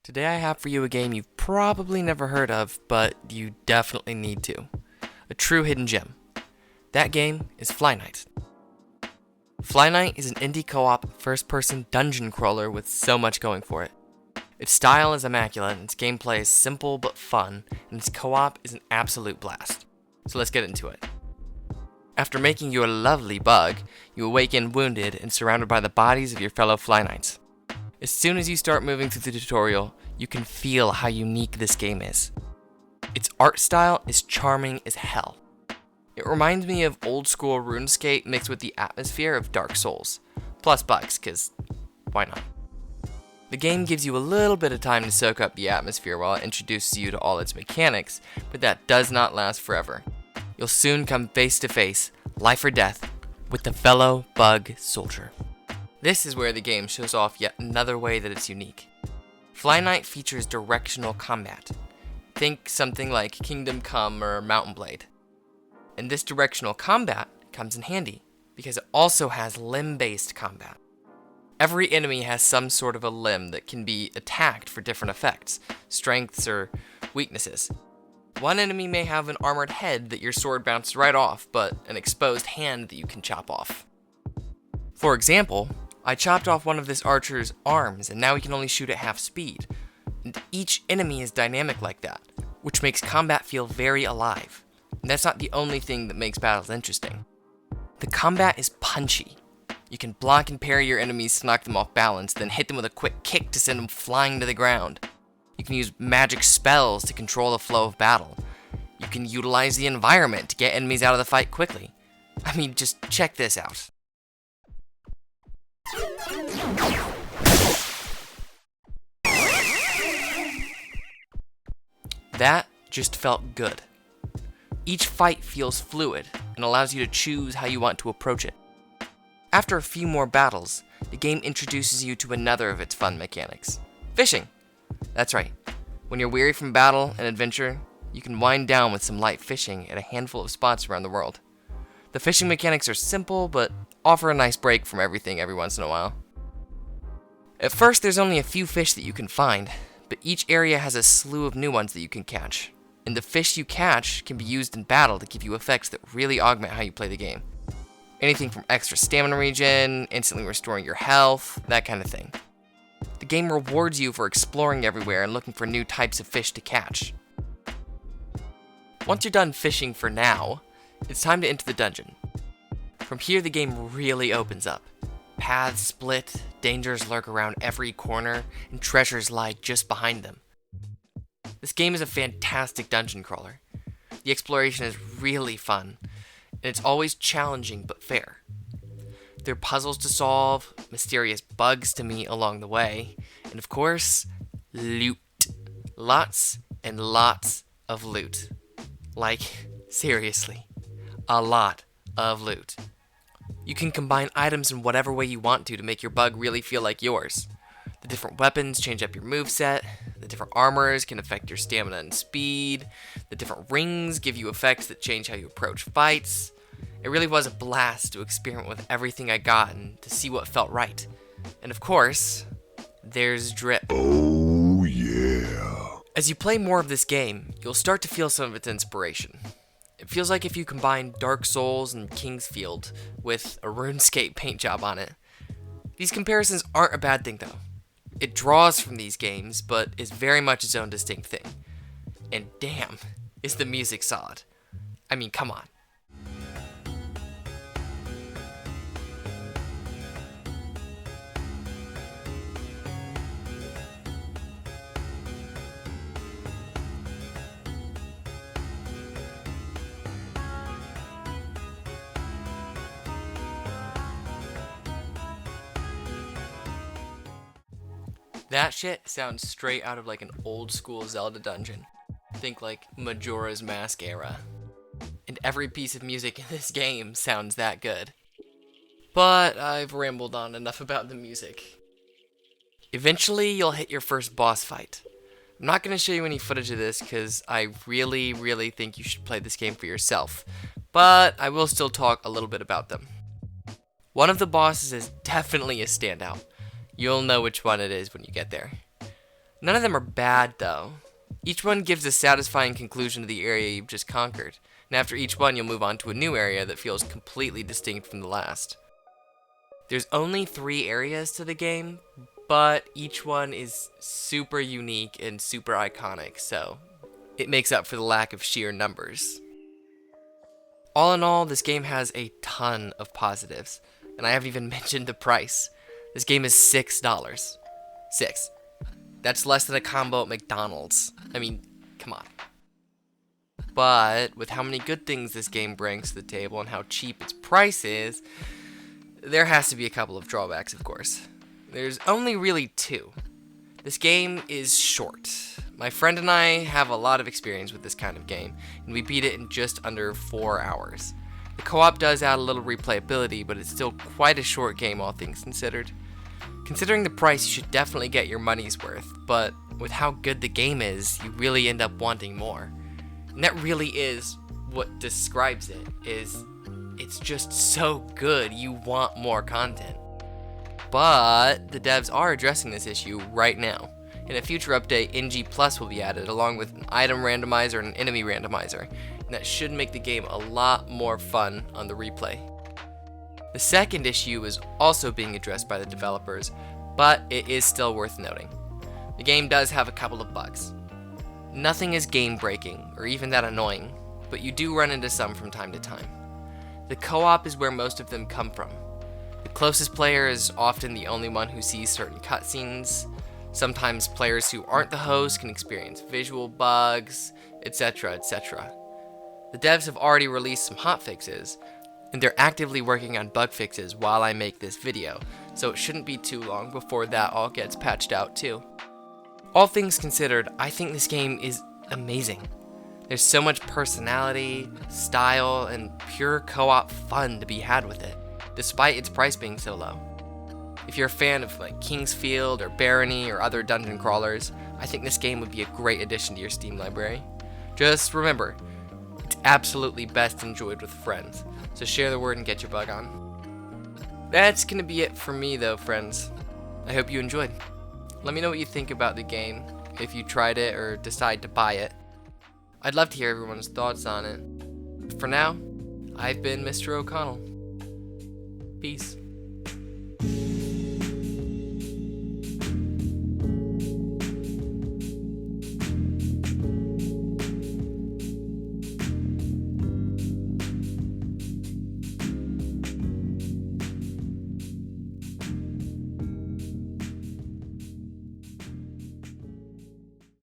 Today I have for you a game you've probably never heard of, but you definitely need to. A true hidden gem. That game is Fly Night. Fly Night is an indie co-op first-person dungeon crawler with so much going for it. Its style is immaculate, its gameplay is simple but fun, and its co-op is an absolute blast. So let's get into it. After making your lovely bug, you awaken wounded and surrounded by the bodies of your fellow Fly Knights. As soon as you start moving through the tutorial, you can feel how unique this game is. Its art style is charming as hell. It reminds me of old school RuneScape mixed with the atmosphere of Dark Souls. Plus bugs, cause why not? The game gives you a little bit of time to soak up the atmosphere while it introduces you to all its mechanics, but that does not last forever. You'll soon come face to face, life or death, with the fellow bug soldier. This is where the game shows off yet another way that it's unique. Fly Night features directional combat. Think something like Kingdom Come or Mount & Blade. And this directional combat comes in handy, because it also has limb-based combat. Every enemy has some sort of a limb that can be attacked for different effects, strengths, or weaknesses. One enemy may have an armored head that your sword bounces right off, but an exposed hand that you can chop off. For example, I chopped off one of this archer's arms, and now he can only shoot at half speed. And each enemy is dynamic like that, which makes combat feel very alive. And that's not the only thing that makes battles interesting. The combat is punchy. You can block and parry your enemies to knock them off balance, then hit them with a quick kick to send them flying to the ground. You can use magic spells to control the flow of battle. You can utilize the environment to get enemies out of the fight quickly. I mean, just check this out. That just felt good. Each fight feels fluid and allows you to choose how you want to approach it. After a few more battles, the game introduces you to another of its fun mechanics: fishing. That's right. When you're weary from battle and adventure, you can wind down with some light fishing at a handful of spots around the world. The fishing mechanics are simple, but offer a nice break from everything every once in a while. At first, there's only a few fish that you can find, but each area has a slew of new ones that you can catch. And the fish you catch can be used in battle to give you effects that really augment how you play the game. Anything from extra stamina regen, instantly restoring your health, that kind of thing. The game rewards you for exploring everywhere and looking for new types of fish to catch. Once you're done fishing for now, it's time to enter the dungeon. From here, the game really opens up. Paths split, dangers lurk around every corner, and treasures lie just behind them. This game is a fantastic dungeon crawler. The exploration is really fun, and it's always challenging but fair. There are puzzles to solve, mysterious bugs to meet along the way, and of course, loot. Lots and lots of loot. Like, seriously, a lot of loot. You can combine items in whatever way you want to make your bug really feel like yours. The different weapons change up your moveset, the different armors can affect your stamina and speed, the different rings give you effects that change how you approach fights. It really was a blast to experiment with everything I got and to see what felt right. And of course, there's drip. Oh yeah. As you play more of this game, you'll start to feel some of its inspiration. It feels like if you combine Dark Souls and Kingsfield with a RuneScape paint job on it. These comparisons aren't a bad thing though. It draws from these games, but is very much its own distinct thing. And damn, is the music solid. I mean, come on. That shit sounds straight out of like an old school Zelda dungeon. Think like Majora's Mask era. And every piece of music in this game sounds that good. But I've rambled on enough about the music. Eventually you'll hit your first boss fight. I'm not going to show you any footage of this because I really think you should play this game for yourself. But I will still talk a little bit about them. One of the bosses is definitely a standout. You'll know which one it is when you get there. None of them are bad though. Each one gives a satisfying conclusion to the area you've just conquered, and after each one you'll move on to a new area that feels completely distinct from the last. There's only 3 areas to the game, but each one is super unique and super iconic, so it makes up for the lack of sheer numbers. All in all, this game has a ton of positives, and I haven't even mentioned the price. This game is $6. 6. That's less than a combo at McDonald's. I mean, come on. But with how many good things this game brings to the table and how cheap its price is, there has to be a couple of drawbacks, of course. There's only really 2. This game is short. My friend and I have a lot of experience with this kind of game, and we beat it in just under 4 hours. The co-op does add a little replayability, but it's still quite a short game all things considered. Considering the price, you should definitely get your money's worth, but with how good the game is, you really end up wanting more. And that really is what describes it, is it's just so good, you want more content. But the devs are addressing this issue right now. In a future update, NG Plus will be added, along with an item randomizer and an enemy randomizer, and that should make the game a lot more fun on the replay. The second issue is also being addressed by the developers, but it is still worth noting. The game does have a couple of bugs. Nothing is game-breaking, or even that annoying, but you do run into some from time to time. The co-op is where most of them come from. The closest player is often the only one who sees certain cutscenes. Sometimes players who aren't the host can experience visual bugs, etc., etc. The devs have already released some hotfixes, and they're actively working on bug fixes while I make this video, so it shouldn't be too long before that all gets patched out too. All things considered, I think this game is amazing. There's so much personality, style, and pure co-op fun to be had with it, despite its price being so low. If you're a fan of like Kingsfield or Barony or other dungeon crawlers, I think this game would be a great addition to your Steam library. Just remember, it's absolutely best enjoyed with friends, so share the word and get your bug on. That's gonna be it for me though, friends. I hope you enjoyed. Let me know what you think about the game, if you tried it or decide to buy it. I'd love to hear everyone's thoughts on it. For now, I've been Mr. O'Connell. Peace.